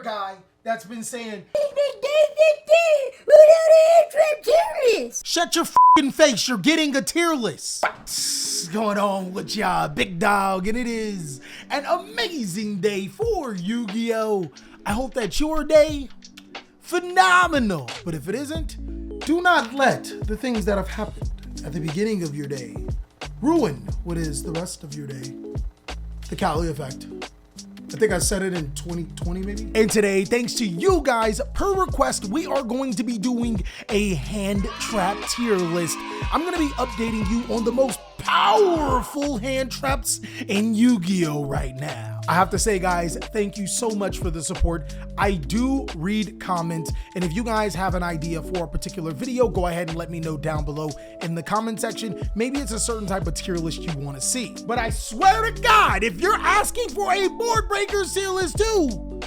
guy that's been saying, shut your f***ing face, you're getting a tier list. What's going on with ya, big dog? And it is an amazing day for Yu-Gi-Oh! I hope that your day, phenomenal. But if it isn't, do not let the things that have happened at the beginning of your day ruin what is the rest of your day. The TheCaliEffect. I think I said it in 2020 maybe. And today, thanks to you guys, per request, we are going to be doing a hand trap tier list. I'm gonna be updating you on the most powerful hand traps in Yu-Gi-Oh! Right now. I have to say, guys, thank you so much for the support. I do read comments, and if you guys have an idea for a particular video, go ahead and let me know down below in the comment section. Maybe it's a certain type of tier list you want to see. But I swear to God, if you're asking for a board breaker tier list too,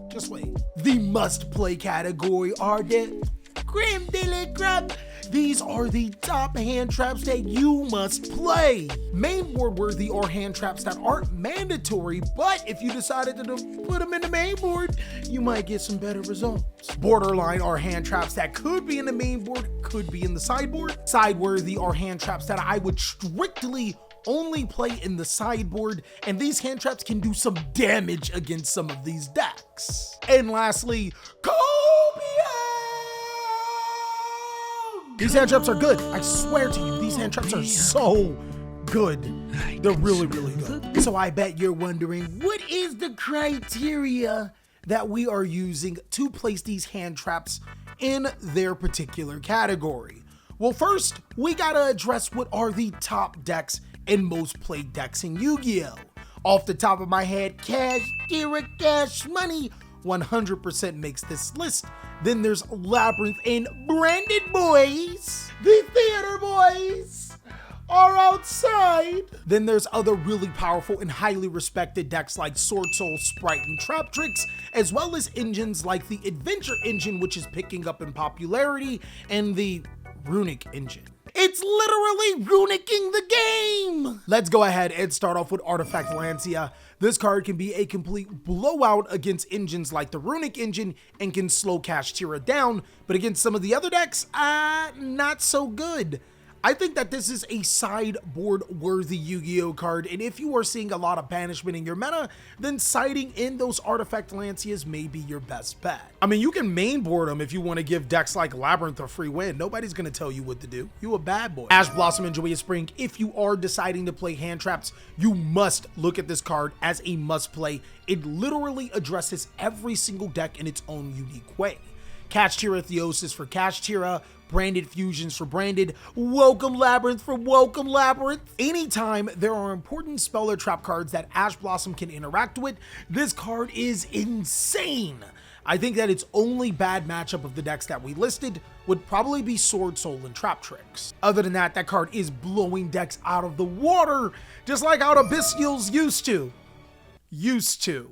just wait. The must-play category are the creme de la creme. These are the top hand traps that you must play. Main board worthy are hand traps that aren't mandatory, but if you decided to put them in the main board, you might get some better results. Borderline are hand traps that could be in the main board, could be in the sideboard. Side worthy are hand traps that I would strictly only play in the sideboard, and these hand traps can do some damage against some of these decks. And lastly, these hand traps are good. I swear to you, these hand traps are so good. They're really, really good. So I bet you're wondering, what is the criteria that we are using to place these hand traps in their particular category? Well, first, we gotta address what are the top decks and most played decks in Yu-Gi-Oh! Off the top of my head, Cash Money 100% makes this list. Then there's Labyrinth and Branded Boys. The Theater Boys are outside. Then there's other really powerful and highly respected decks like Sword Soul, Sprite, and Trap Tricks, as well as engines like the Adventure Engine, which is picking up in popularity, and the Runic Engine. It's literally runicking the game! Let's go ahead and start off with Artifact Lancia. This card can be a complete blowout against engines like the Runic Engine and can slow Kashtira down, but against some of the other decks, not so good. I think that this is a sideboard worthy Yu-Gi-Oh! Card, and if you are seeing a lot of banishment in your meta, then siding in those Artifact Lancias may be your best bet. I mean, you can main board them if you want to give decks like Labyrinth a free win. Nobody's going to tell you what to do. You a bad boy. Ash Blossom and Joyous Spring, if you are deciding to play hand traps, you must look at this card as a must play. It literally addresses every single deck in its own unique way. Kashtira Theosis for Kashtira, Branded Fusions for Branded, Welcome Labyrinth for Welcome Labyrinth. Anytime there are important spell or trap cards that Ash Blossom can interact with, this card is insane. I think that its only bad matchup of the decks that we listed would probably be Sword Soul and Trap Tricks. Other than that, that card is blowing decks out of the water, just like how the Bestials used to.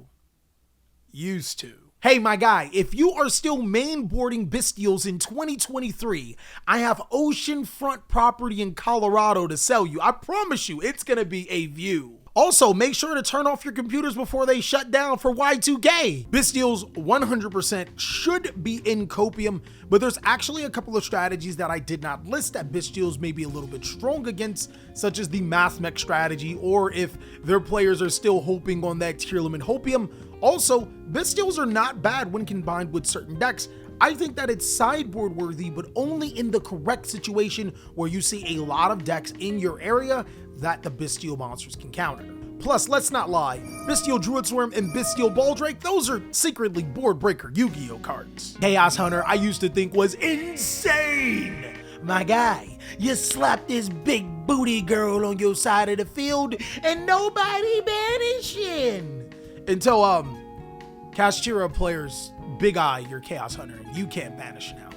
Hey, my guy, if you are still main boarding Bestials in 2023, I have oceanfront property in Colorado to sell you. I promise you, it's gonna be a view. Also, make sure to turn off your computers before they shut down for Y2K. Bestials 100% should be in Copium, but there's actually a couple of strategies that I did not list that Bestials may be a little bit strong against, such as the Math Mech strategy, or if their players are still hoping on that tier limit Hopium. Also, Bestials are not bad when combined with certain decks. I think that it's sideboard worthy, but only in the correct situation where you see a lot of decks in your area that the Bestial monsters can counter. Plus, let's not lie, Bestial Druid Swarm and Bestial Baldrake, those are secretly board breaker Yu-Gi-Oh! Cards. Chaos Hunter, I used to think was insane. My guy, you slapped this big booty girl on your side of the field and nobody banishing. Until, Kashtira players big eye your Chaos Hunter and you can't banish now.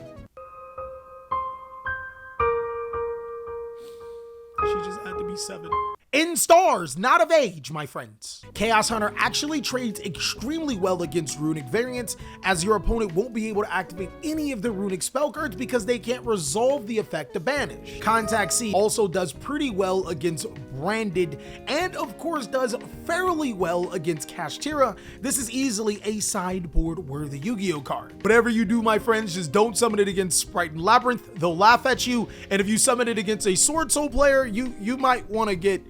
She just had to be 7. In stars, not of age, my friends. Chaos Hunter actually trades extremely well against Runic variants, as your opponent won't be able to activate any of the Runic spell cards because they can't resolve the effect to banish. Contact C also does pretty well against Branded, and of course does fairly well against Kashtira, this is easily a sideboard-worthy Yu-Gi-Oh card. Whatever you do, my friends, just don't summon it against Sprite and Labyrinth. They'll laugh at you, and if you summon it against a Sword Soul player, you might want to get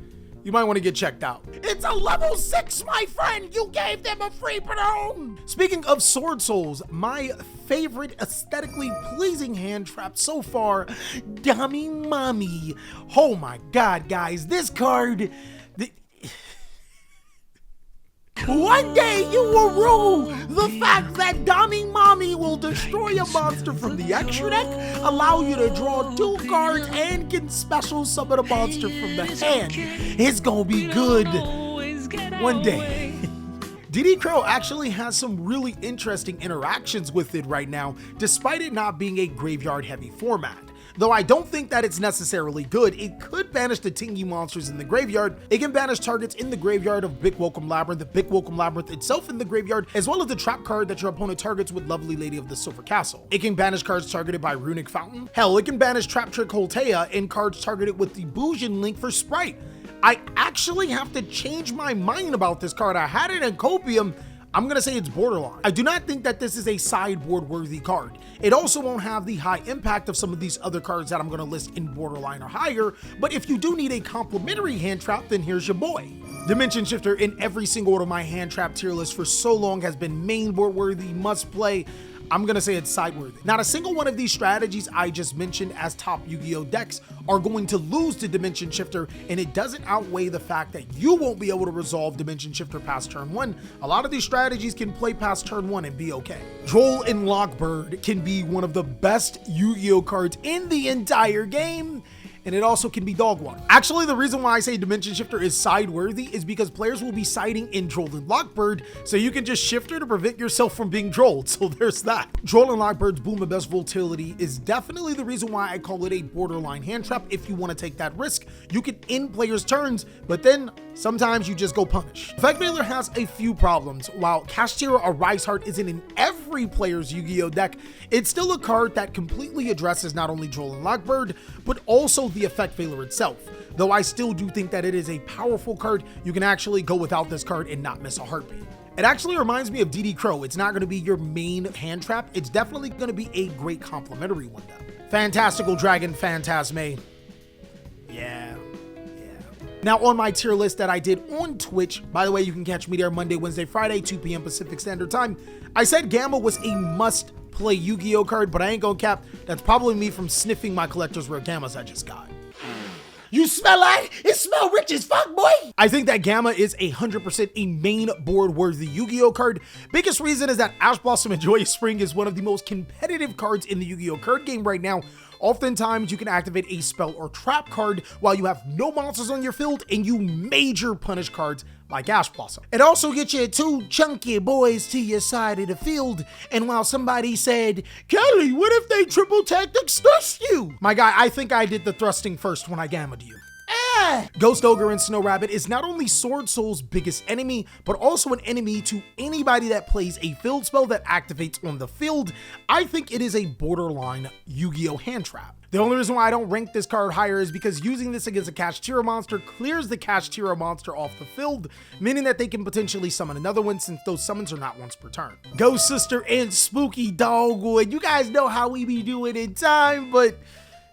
checked out. It's a level 6, my friend. You gave them a free Padone. Speaking of Sword Souls, my favorite aesthetically pleasing hand trap so far, Dummy Mommy. Oh my God, guys, this card. One day you will rue the fact that Dummy Mommy will destroy a monster from the extra deck, allow you to draw 2 cards, and can special summon a monster from the hand. It's gonna be good one day. DD Crow actually has some really interesting interactions with it right now, despite it not being a graveyard-heavy format. Though I don't think that it's necessarily good, it could banish the Tingy monsters in the graveyard. It can banish targets in the graveyard of Big Welcome Labyrinth, the Big Welcome Labyrinth itself in the graveyard, as well as the trap card that your opponent targets with Lovely Lady of the Silver Castle. It can banish cards targeted by Runic Fountain. Hell, it can banish Trap Trick Holtea and cards targeted with the Bujin link for Sprite. I actually have to change my mind about this card. I had it in Copium. I'm gonna say it's borderline. I do not think that this is a sideboard worthy card. It also won't have the high impact of some of these other cards that I'm gonna list in borderline or higher, but if you do need a complementary hand trap, then here's your boy. Dimension Shifter in every single one of my hand trap tier list for so long has been main board worthy, must play. I'm gonna say it's side worthy. Not a single one of these strategies I just mentioned as top Yu-Gi-Oh decks are going to lose to Dimension Shifter, and it doesn't outweigh the fact that you won't be able to resolve Dimension Shifter past turn 1. A lot of these strategies can play past turn 1 and be okay. Droll and Lockbird can be one of the best Yu-Gi-Oh cards in the entire game, and it also can be dog water. Actually, the reason why I say Dimension Shifter is side worthy is because players will be siding in Droll and Lockbird, so you can just shifter to prevent yourself from being drolled, so there's that. Droll and Lockbird's Boom and Best Volatility is definitely the reason why I call it a borderline hand trap. If you want to take that risk, you can end players' turns, but then sometimes you just go punish. Effect Veiler has a few problems. While Kashtira or Rise Heart isn't in every player's Yu-Gi-Oh deck, it's still a card that completely addresses not only Droll and Lockbird, but also the Effect Veiler itself. Though I still do think that it is a powerful card, you can actually go without this card and not miss a heartbeat. It actually reminds me of DD Crow. It's not going to be your main hand trap. It's definitely going to be a great complementary one though. Fantastical Dragon Phantasme. Yeah. Now on my tier list that I did on Twitch, by the way, you can catch me there Monday, Wednesday, Friday, 2 p.m. Pacific Standard Time. I said Gamma was a must play Yu-Gi-Oh card, but I ain't gonna cap. That's probably me from sniffing my collector's rare Gammas I just got. You smell like it? Smell rich as fuck, boy. I think that Gamma is 100% a main board worthy Yu-Gi-Oh card. Biggest reason is that Ash Blossom and Joyous Spring is one of the most competitive cards in the Yu-Gi-Oh card game right now. Oftentimes, you can activate a spell or trap card while you have no monsters on your field and you major punish cards like Ash Blossom. It also gets you 2 chunky boys to your side of the field, and while somebody said, Kelly, what if they triple tactics thrust you? My guy, I think I did the thrusting first when I gammaed you. Ghost Ogre and Snow Rabbit is not only Sword Soul's biggest enemy, but also an enemy to anybody that plays a field spell that activates on the field. I think it is a borderline Yu-Gi-Oh hand trap. The only reason why I don't rank this card higher is because using this against a Kashtira monster clears the Kashtira monster off the field, meaning that they can potentially summon another one since those summons are not once per turn. Ghost Sister and Spooky Dogwood, you guys know how we be doing in time, but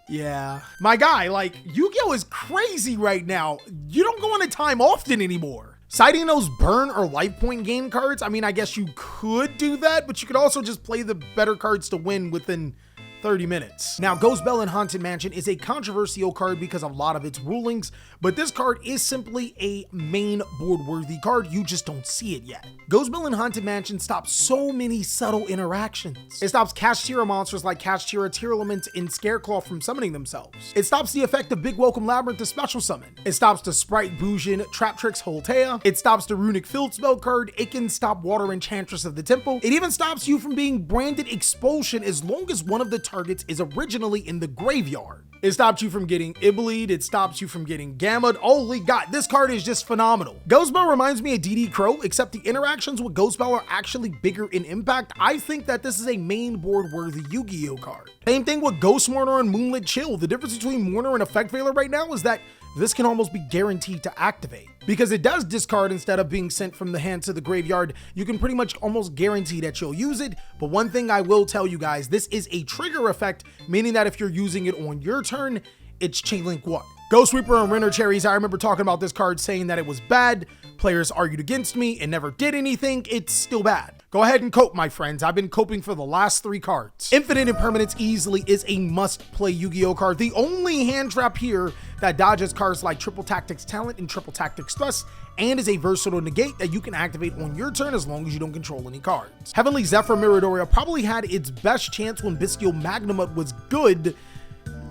yeah. My guy, like, Yu-Gi-Oh is crazy right now. You don't go on a time often anymore. Citing those burn or life point gain cards, I mean, I guess you could do that, but you could also just play the better cards to win within 30 minutes. Now, Ghost Bell in Haunted Mansion is a controversial card because of a lot of its rulings, but this card is simply a main board worthy card. You just don't see it yet. Ghost Bell in Haunted Mansion stops so many subtle interactions. It stops Kashtira monsters like Kashtira Tearlament and Scareclaw from summoning themselves. It stops the effect of Big Welcome Labyrinth to special summon. It stops the Sprite Bujin Trap Tricks Holtea. It stops the Runic Field spell card. It can stop Water Enchantress of the Temple. It even stops you from being branded Expulsion as long as one of the targets is originally in the graveyard. It stops you from getting Ibleed. It stops you from getting Gamma. Holy God, this card is just phenomenal. Ghost Bell reminds me of DD Crow, except the interactions with Ghost Bell are actually bigger in impact. I think that this is a main board worthy Yu-Gi-Oh card. Same thing with Ghost Mourner and Moonlit Chill. The difference between Mourner and Effect Veiler right now is that this can almost be guaranteed to activate. Because it does discard instead of being sent from the hand to the graveyard, you can pretty much almost guarantee that you'll use it. But one thing I will tell you guys, this is a trigger effect, meaning that if you're using it on your turn, it's Chainlink 1. Ghost Reaper and Renner Cherries, I remember talking about this card saying that it was bad. Players argued against me. It never did anything. It's still bad. Go ahead and cope, my friends. I've been coping for the last 3 cards. Infinite Impermanence easily is a must-play Yu-Gi-Oh card. The only hand trap here that dodges cards like Triple Tactics Talent and Triple Tactics Thrust, and is a versatile negate that you can activate on your turn as long as you don't control any cards. Heavenly Zephyr Miradoria probably had its best chance when Bestial Magnum was good.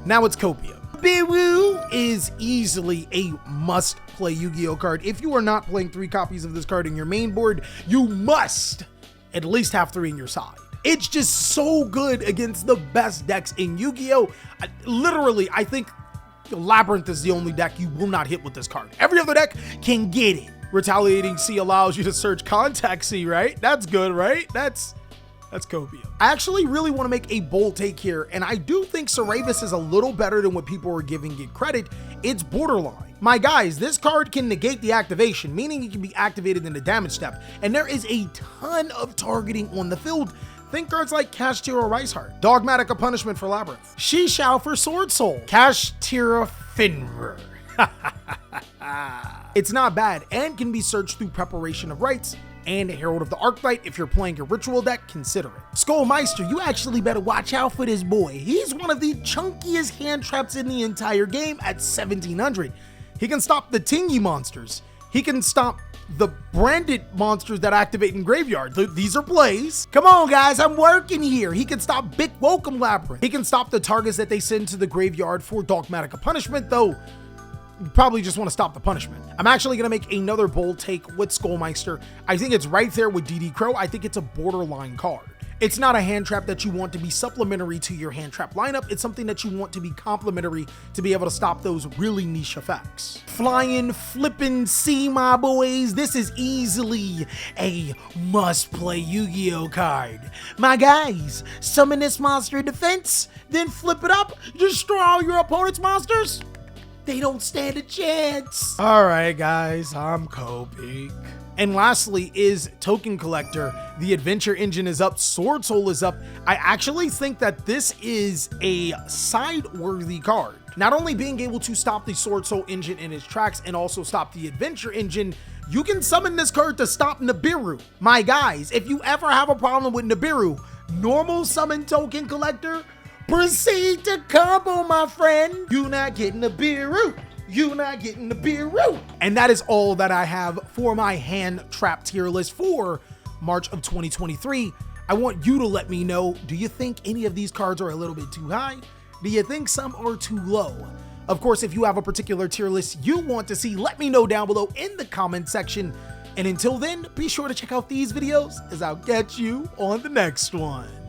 Now it's Copium. Biru is easily a must-play Yu-Gi-Oh card. If you are not playing 3 copies of this card in your main board, you must at least have 3 in your side. It's just so good against the best decks in Yu-Gi-Oh! Literally, I think Labyrinth is the only deck you will not hit with this card. Every other deck can get it. Retaliating C allows you to search Contact C, right? That's good, right? That's Copium. I actually really want to make a bold take here, and I do think Saravis is a little better than what people are giving it credit. It's borderline. My guys, this card can negate the activation, meaning it can be activated in the damage step, and there is a ton of targeting on the field. Think cards like Kashtira Riceheart, Dogmatic Punishment for Labyrinth, Shishao for Sword Soul, Kashtira Finver. It's not bad and can be searched through Preparation of Rites and Herald of the Archetype. If you're playing a ritual deck, consider it. Skullmeister, you actually better watch out for this boy. He's one of the chunkiest hand traps in the entire game at 1700. He can stop the Tingy monsters. He can stop the branded monsters that activate in graveyard. These are plays. Come on, guys, I'm working here. He can stop Big Welcome Labyrinth. He can stop the targets that they send to the graveyard for Dogmatic Punishment, though you probably just want to stop the punishment. I'm actually going to make another bold take with Skullmeister. I think it's right there with DD Crow. I think it's a borderline card. It's not a hand trap that you want to be supplementary to your hand trap lineup. It's something that you want to be complementary to be able to stop those really niche effects. Flying, flipping C, my boys. This is easily a must-play Yu-Gi-Oh card. My guys, summon this monster in defense, then flip it up, destroy all your opponent's monsters. They don't stand a chance. All right, guys, I'm coping. And lastly is Token Collector. The Adventure Engine is up, Sword Soul is up. I actually think that this is a side-worthy card. Not only being able to stop the Sword Soul engine in its tracks and also stop the Adventure Engine, you can summon this card to stop Nibiru. My guys, if you ever have a problem with Nibiru, normal summon Token Collector, proceed to combo, my friend. You not getting the Biru. You not getting the Biru. And that is all that I have for my hand trap tier list for March of 2023. I want you to let me know, do you think any of these cards are a little bit too high? Do you think some are too low? Of course, if you have a particular tier list you want to see, let me know down below in the comment section. And until then, be sure to check out these videos as I'll catch you on the next one.